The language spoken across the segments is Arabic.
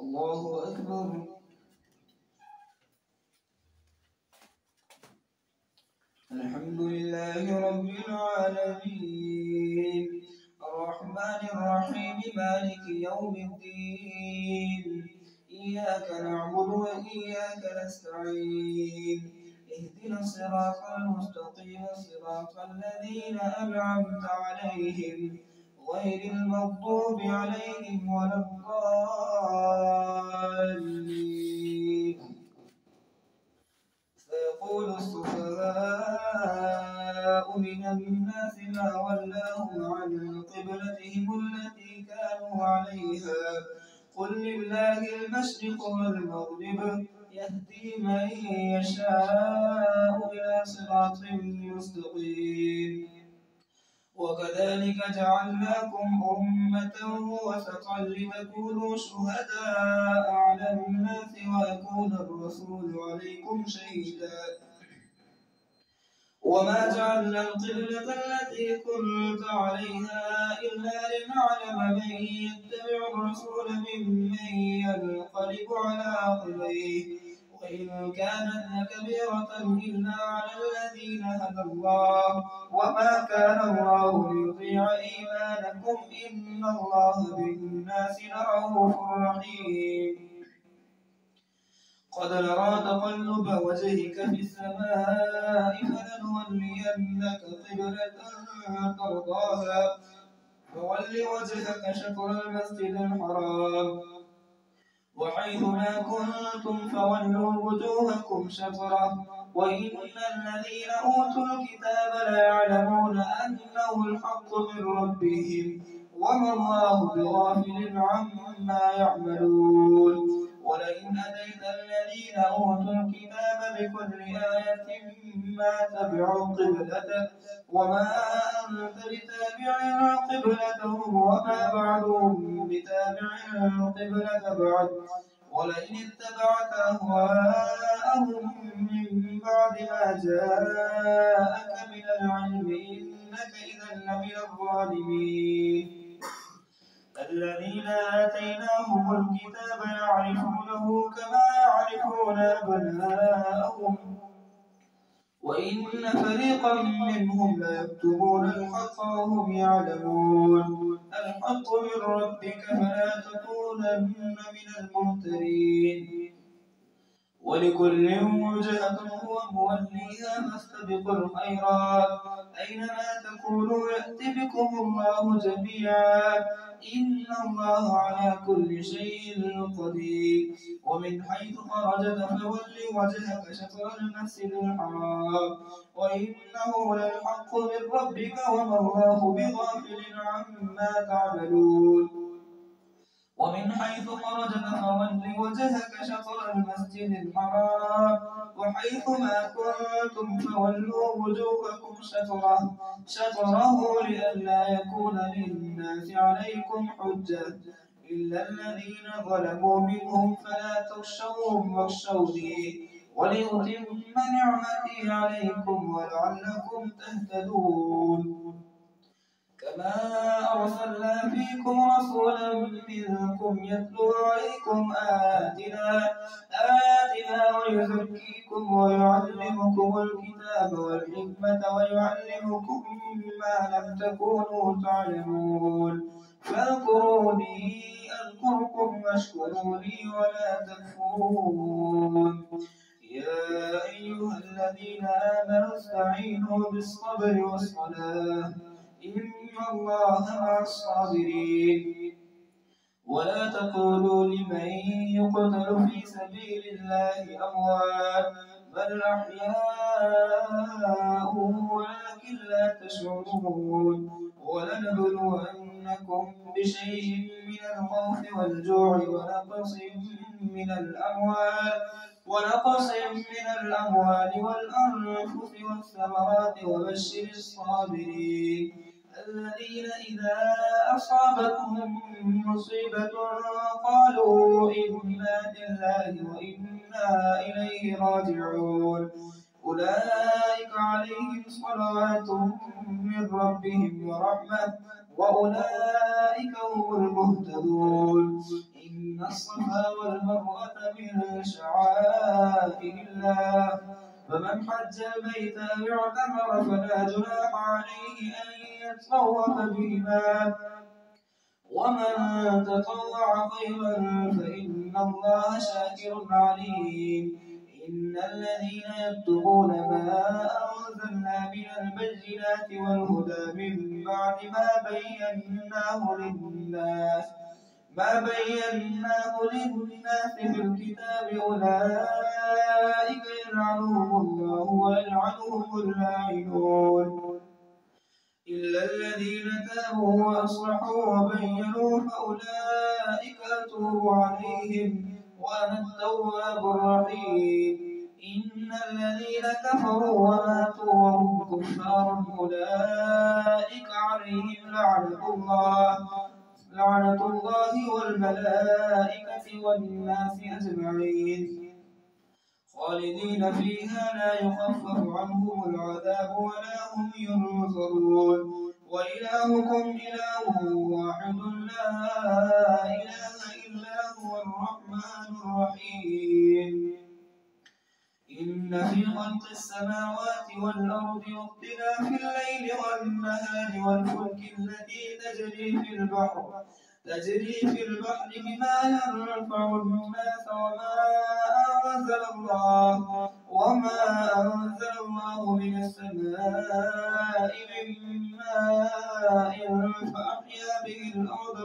الله أكبر. الحمد لله رب العالمين الرحمن الرحيم مالك يوم الدين إياك نعبد وإياك نستعين اهدنا الصراط المستقيم صراط الذين أنعمت عليهم غير المغضوب عليهم ولا الضالين. سيقول السفهاء من الناس ما ولاهم عن قبلتهم التي كانوا عليها قل لله المشرق والمغرب يهدي من يشاء إلى صراط مستقيم. وكذلك جعلناكم أمة وسطا لتكونوا شهداء على الناس ويكون الرسول عليكم شهيدا. وما جعلنا القبلة التي كنت عليها إلا لنعلم من يتبع الرسول ممن ينقلب على عقبيه وإن كانت لكبيرة إلا على الذين هدى الله وما كان الله ليضيع إيمانكم إن الله بالناس لرءوف رحيم. قد نرى تقلب وجهك في السماء فلنولينك قبلة ترضاها فول وجهك شطر المسجد الحرام وحيث ما كنتم فولوا وجوهكم شطره وإن الذين أوتوا الكتاب ليعلمون أنه الحق من ربهم وما الله بغافل عما يعملون. ولئن أتيت الذين أوتوا الكتاب بكل آية ما تبعوا قبلتك وما أنت بتابع قبلتهم وما بعضهم بتابع قبلة بعد ولئن اتبعت أهواءهم من بعد ما جاءك من العلم إنك إذا لمن الظالمين. الذين آتيناهم الكتاب يعرفونه كما يعرفون أبناءهم وإن فريقا منهم ليكتمون الحق وهم يعلمون. الحق من ربك فلا تكونن من الممترين. ولكل وجهة هو موليها فاستبقوا الخيرات أينما تكونوا يأت بكم الله جميعا إن الله على كل شيء قدير. ومن حيث خرجت فول وجهك شطر المسجد الحرام وإنه للحق من ربك وما الله بغافل عما تعملون. ومن حيث خرجت فول وجهك شطر المسجد الحرام وحيث ما كنتم فولوا وجوهكم شطره لئلا يكون للناس عليكم حجة إلا الذين ظلموا منهم فلا تخشوهم واخشوني ولأتم نعمتي عليكم ولعلكم تهتدون. كما أرسلنا فيكم رسولا منكم يتلو عليكم آياتنا ويزكيكم ويعلمكم الكتاب والحكمة ويعلمكم ما لم تكونوا تعلمون. فاذكروني أذكركم واشكروا لي ولا تكفرون. يا أيها الذين آمنوا استعينوا بالصبر والصلاة إن الله مع الصابرين. ولا تقولوا لمن يقتل في سبيل الله أموات بل أحياء ولكن لا تشعرون. ولنبلونكم بشيء من الخوف والجوع ونقص من الأموال والأنفس والثمرات وبشر الصابرين الذين إذا أصابتهم مصيبة قالوا إنا لله وإنا إليه راجعون. أولئك عليهم صلوات من ربهم ورحمة وأولئك هم المهتدون. إن الصفا والمروة من شعائر الله، فمن حج البيت أو اعتمر فلا جناح عليه أن يطوف بهما، ومن تطوع خيرا فإن الله شاكر عليم. إن الذين يكتبون ما أنزلنا من البينات والهدى من بعد ما بيناه للناس في الكتاب أولئك يلعنهم الله ويلعنهم اللاعنون، إلا الذين تابوا وأصلحوا وبينوا فأولئك أتوب عليهم وأنا التواب الرحيم. إن الذين كفروا وماتوا وهم كفار أولئك عليهم لعنة الله والملائكة والناس أجمعين، خالدين فيها لا يخفف عنهم العذاب ولا هم ينصرون. وإلهكم إله واحد لا إله إلا هو الرحمن الرحيم. إن في خلق السماوات والأرض واختلاف الليل والنهار والفلك التي تجري في البحر بما ينفع الناس وما أنزل الله من السماء من ماء فأحيا به الأرض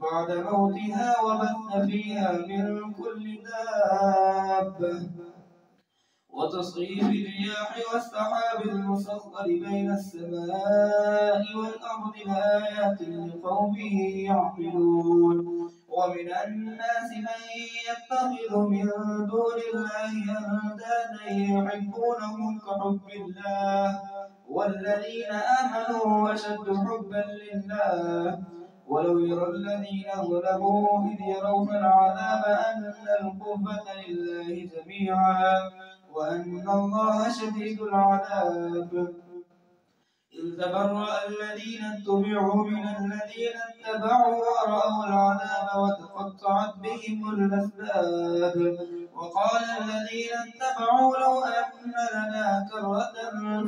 بعد موتها وبث فيها من كل دابة، وتصريف الرياح والسحاب المسخر بين السماء والأرض لآيات لقوم يعقلون. ومن الناس من يتخذ من دون الله أندادا يحبونهم كحب الله والذين آمنوا أشد حبا لله. ولو يرى الذين ظلموا إذ يرون العذاب أن القوة لله جميعا وأن الله شديد العذاب، إذ تبرأ الذين اتبعوا من الذين اتبعوا ورأوا العذاب وتقطعت بهم الأسباب. وقال الذين اتبعوا لو أن لنا كرة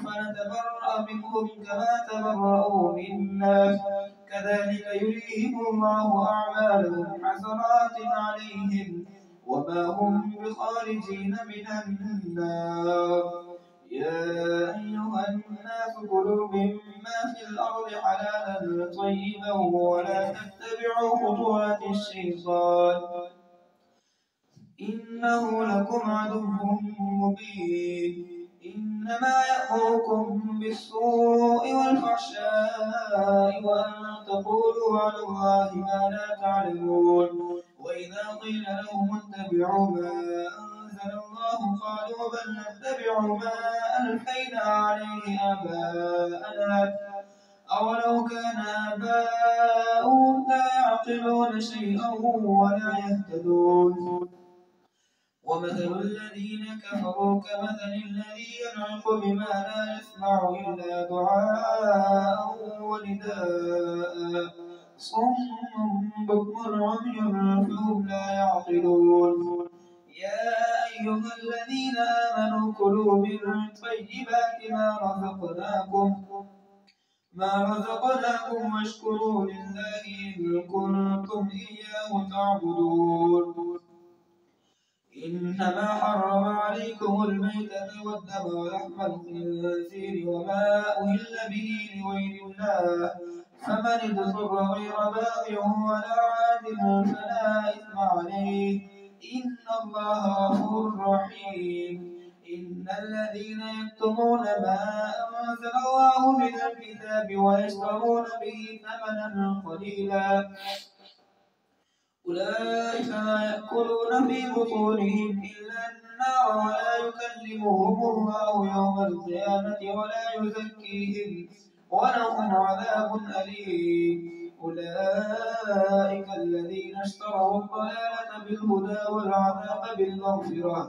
فنتبرأ منهم كما تبرأوا منا كذلك يريهم الله أعمالهم حسرات عليهم وما هم بخارجين من النار. يا أيها الناس كلوا مما في الأرض حلالا طيبا ولا تتبعوا خطوات الشيطان إنه لكم عدو مبين. إنما يأمركم بالسوء والفحشاء وأن تقولوا على الله ما لا تعلمون. وإذا قيل لهم اتبعوا ما أنزل الله قالوا بل نتبع ما ألفينا عليه آباءنا أولو كان آباؤهم لا يعقلون شيئا ولا يهتدون. ومثل الذين كفروا كمثل الذي ينعق بما لا يسمع إلا دعاء ونداء صم بكم عمي فهم لا يعقلون. يا أيها الذين آمنوا كلوا من طيبات ما رزقناكم واشكروا لله إن كنتم إياه تعبدون. إنما حرم عليكم الميتة والدم ولحم الخنزير وما أهل به لغير الله فمن اضطر غير باغ ولا عاد فلا إثم عليه إن الله غفور رحيم. إن الذين يكتمون ما أنزل الله من الكتاب ويشترون به ثمنا قليلا أولئك ما يأكلون في بطونهم إلا النار ولا يكلمهم الله يوم القيامة ولا يزكيهم ولهم عذاب أليم. أولئك الذين اشتروا الضلالة بالهدى والعذاب بالمغفرة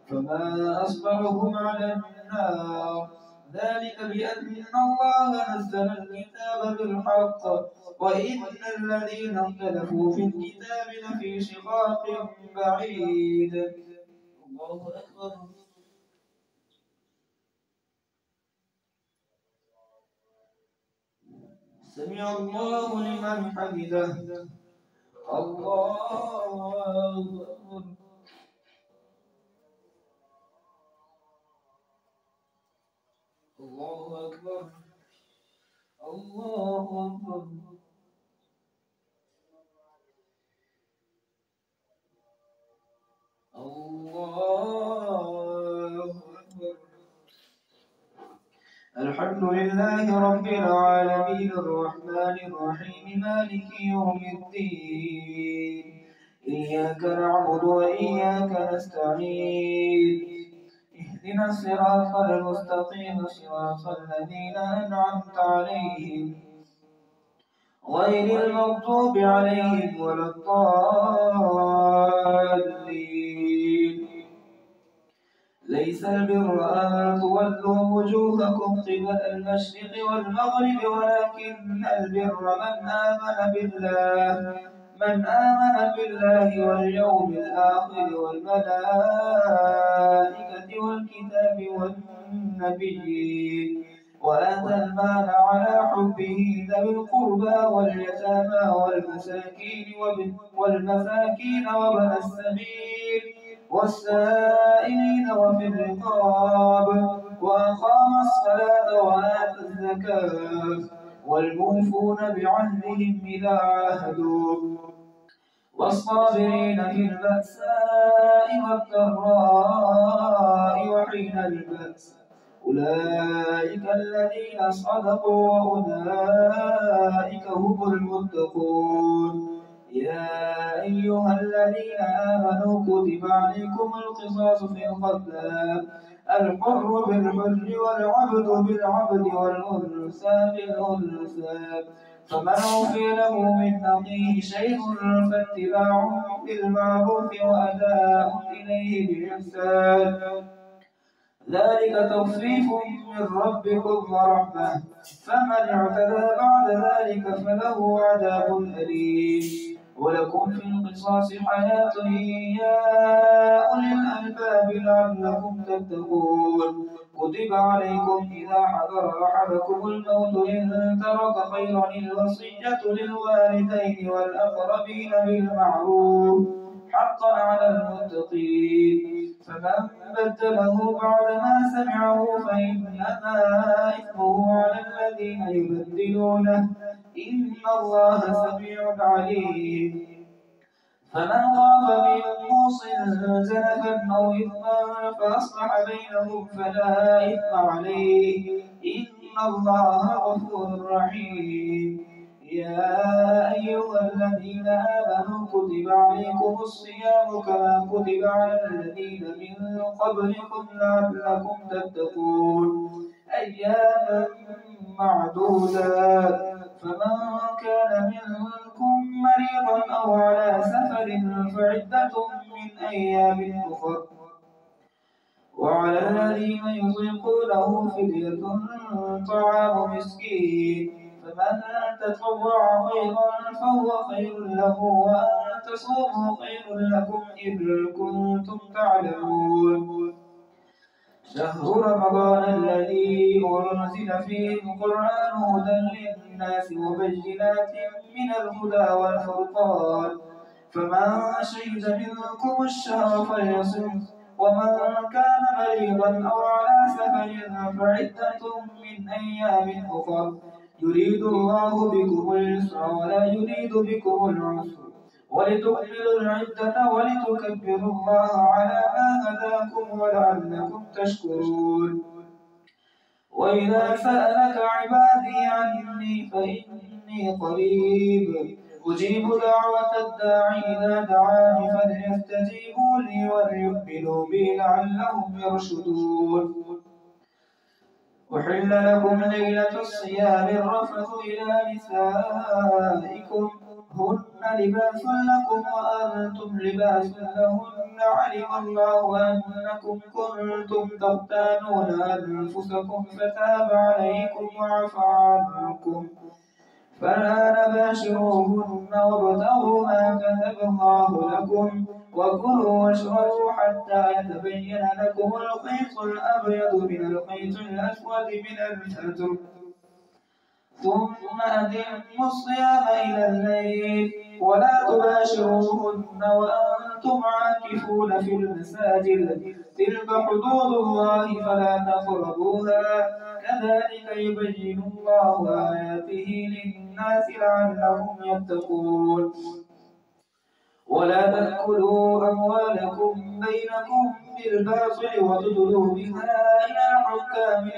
فما أصبرهم على النار ذلك بأن الله نزل الكتاب بالحق وإن الذين اختلفوا في الكتاب لفي شقاق بعيد. الله أكبر. سمع الله لمن حمده. الله أكبر. الله أكبر. الله أكبر. الله أكبر. الحمد لله رب العالمين الرحمن الرحيم مالك يوم الدين إياك نعبد وإياك نستعين اهدنا الصراط المستقيم صراط الذين أنعمت عليهم غير المغضوب عليهم ولا الضالين. ليس البر أن تولوا وجوهكم قبل المشرق والمغرب ولكن البر من آمن بالله واليوم الآخر والملائكة والكتاب والنبيين وآتى المال على حبه ذوي القربى واليتامى والمساكين وابن السبيل والسائلين وفي الرقاب وأقام الصلاة وآتى الزكاة والموفون بعهدهم إذا عاهدوا والصابرين في البأساء والضراء وحين البأس أولئك الذين صدقوا وأولئك هم المتقون. يا أيها الذين آمنوا كتب عليكم القصاص في القتلى الحر بالحر والعبد بالعبد والأنثى بالأنثى فمن عفي له من أخيه شيء فاتباع بالمعروف وأداء إليه بإحسان ذلك تخفيف من ربكم ورحمة فمن اعتدى بعد ذلك فله عذاب أليم. ولكم في القصاص حياة يا أولي الألباب لعلكم تتقون. كتب عليكم إذا حضر أحدكم الموت إن ترك خيرا الوصية للوالدين والأقربين بالمعروف حقا على المتقين فمن بدله بعدما سمعه فإنما إثمه على الذين يبدلونه إن الله سميع عليم. فمن خاف من موص زلفا أو إثما فأصلح بينهم فلا إثم عليه إن الله غفور رحيم. يا أيها الذين آمنوا كتب عليكم الصيام كما كتب على الذين من قبلكم لعلكم تتقون أياما معدودات فمن كان منكم مريضا أو على سفر فعدة من أيام أخر وعلى الذين يطيقونه فدية طعام مسكين فمن تطوع خيرا فهو خير له وأن تصوموا خير لكم إن كنتم تعلمون. شهر رمضان الذي أنزل فيه القرآن هدى للناس وبينات من الهدى والفرقان فمن شهد منكم الشهر فليصم ومن كان مريضا أو على سفر فعدة من أيام أخر يريد الله بكم اليسر ولا يريد بكم العسر ولتكملوا العدة ولتكبروا الله على ما هداكم ولعلكم تشكرون. وإذا سألك عبادي عني فإني قريب أجيب دعوة الداعي إذا دعاني فليستجيبوا لي وليؤمنوا بي لعلهم يرشدون. أحل لكم ليلة الصيام الرفث إلى نسائكم هن لباس لكم وأنتم لباس لهن علم الله أنكم كنتم تختانون أنفسكم فتاب عليكم وعفى عنكم فالآن باشروهن وابتغوا ما كتب الله لكم وكلوا واشربوا حتى يتبين لكم الخيط الأبيض من الخيط الأسود من الفجر ثم أتموا الصيام إلى الليل ولا تباشروهن وأنتم عاكفون في المساجد تلك حدود الله فلا تقربوها كذلك يبين الله آياته للناس لعلهم يتقون ولا تأكلوا أموالكم بينكم بالباطل وتدلوا بها إلى الحكام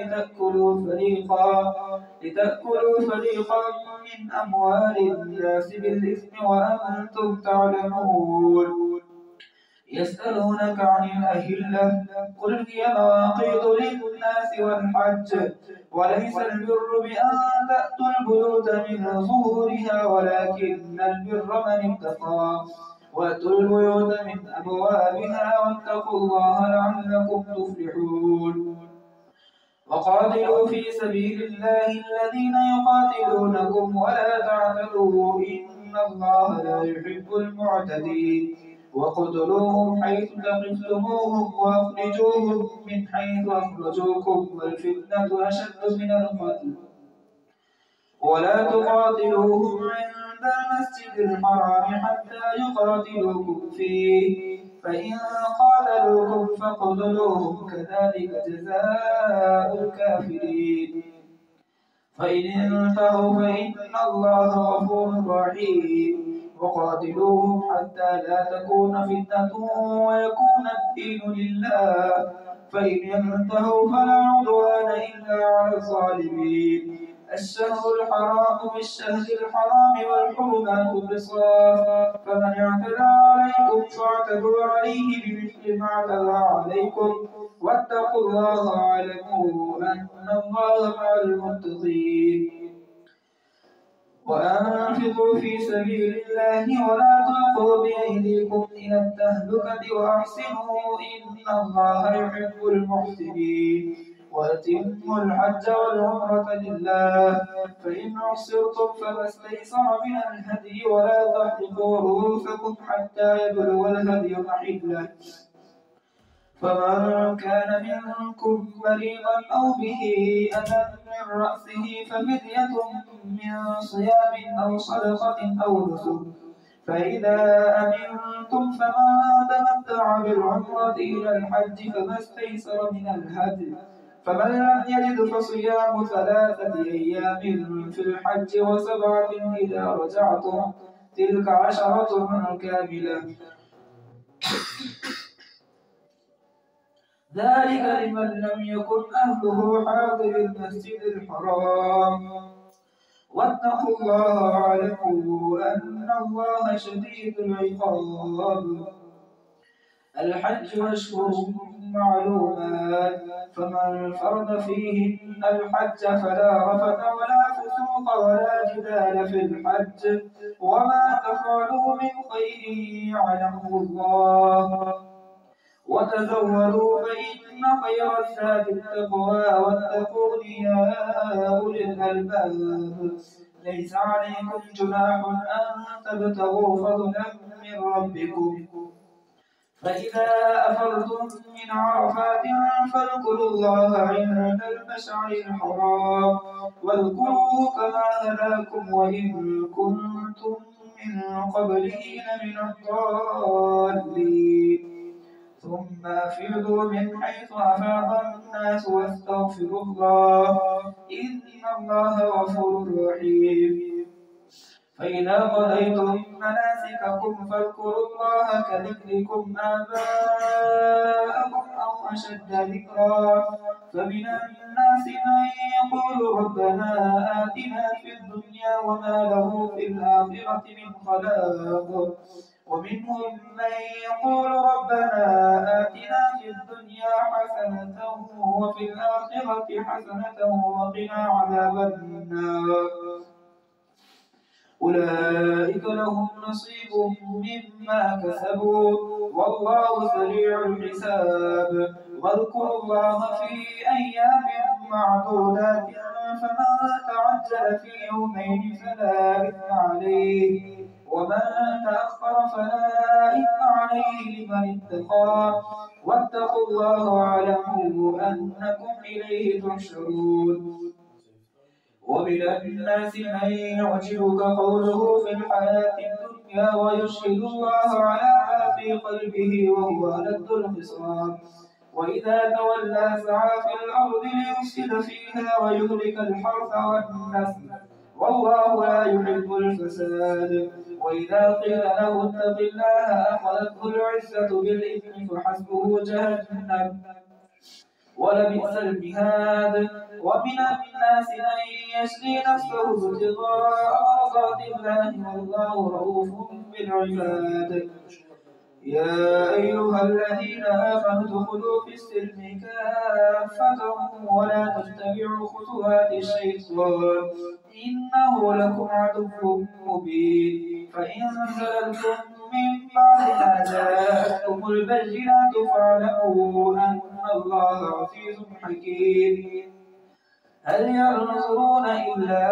لتأكلوا فريقا من أموال الناس بالإثم وأنتم تعلمون يسألونك عن الأهلة قل هي مواقيت للناس والحج وليس البر بأن تأتوا البيوت من ظهورها ولكن البر من اتقى وأتوا البيوت من أبوابها واتقوا الله لعلكم تفلحون وقاتلوا في سبيل الله الذين يقاتلونكم ولا تعتدوا إن الله لا يحب المعتدين وقتلوهم حيث ثقفتموهم وأخرجوهم من حيث أخرجوكم والفتنة أشد من القتل ولا تقاتلوهم عند المسجد الحرام حتى يقاتلوكم فيه فإن قاتلوكم فاقتلوهم كذلك جزاء الكافرين فإن انتهوا فإن الله غفور رحيم وقاتلوهم حتى لا تكون فتنة ويكون الدين لله فإن انتهوا فلا عدوان إلا على الظالمين الشهر الحرام بالشهر الحرام والحرمات قصاص فمن اعتدى عليكم فاعتدوا عليه بمثل ما اعتدى عليكم واتقوا الله واعلموا أن الله مع المتقين وأنفقوا في سبيل الله ولا تلقوا بأيديكم إلى التهلكة وأحسنوا إن الله يحب المحسنين وأتموا الحج والعمرة لله فإن أحصرتم فما استيسر من الهدي ولا تحلقوا رؤوسكم حتى يبلغ الهدي محله فمن كان منكم مريضا أو به أذى من رأسه ففدية من صيام أو صدقة أو نسك فإذا أمنتم فمن تمتع بالعمرة إلى الحج فما استيسر من الهدي فمن لم يجد فصيام 3 أيام في الحج و7 إذا رجعتم تلك 10 كاملة ذلك لمن لم يكن أهله حاضر المسجد الحرام واتقوا الله واعلموا أن الله شديد العقاب الحج أشهر معلومات فمن فرض فيهن الحج فلا رفث ولا فسوق ولا جدال في الحج وما تفعلوا من خير يعلمه الله وتزودوا فإن خير الزاد التقوى واتقون يا أولي الألباب ليس عليكم جناح أن تبتغوا فضلا من ربكم فإذا أفضتم من عرفات فاذكروا الله عند المشعر الحرام واذكروه كما هداكم وإن كنتم من قبله لمن الضالين ثم أفيضوا من حيث أفاض الناس واستغفروا الله إن الله غفور رحيم فإذا قضيتم مناسككم فاذكروا الله كذكركم آباءكم أو أشد ذكرا فمن الناس من يقول ربنا آتنا في الدنيا وما له في الآخرة من خلاق ومنهم من يقول ربنا آتنا في الدنيا حسنة وفي الآخرة حسنة وقنا عذاب النار أولئك لهم نصيب مما كسبوا والله سريع الحساب. واذكروا الله في أيام معدودات فمن تعجل في يومين فلا إثم عليه ومن تأخر فلا إثم عليه لمن اتقى واتقوا الله واعلموا أنكم إليه تحشرون. ومن الناس من يعجبك قوله في الحياة الدنيا ويشهد الله على ما في قلبه وهو ألد الخصام وإذا تولى سعى في الأرض ليفسد فيها ويهلك الحرث والنسل والله لا يحب الفساد. وإذا قيل له اتق الله أخذته العزة بالإثم فحسبه جهنم ولبئس المهاد. ومن الناس من يشري نفسه ابتغاء مرضات الله والله رؤوف بالعباد. يا أيها الذين آمنوا ادخلوا في السلم كافة ولا تتبعوا خطوات الشيطان إنه لكم عدو مبين. فإن زللتم من بعد ما جاءتكم البينات فاعلموا أن الله عزيز حكيم. هل ينظرون إلا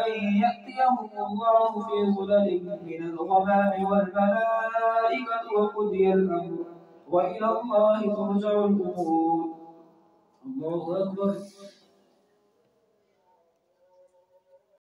أن يأتيهم الله في ظلل من الغمام والملائكة وقضي الأمر وإلى الله ترجع الأمور. الله أكبر.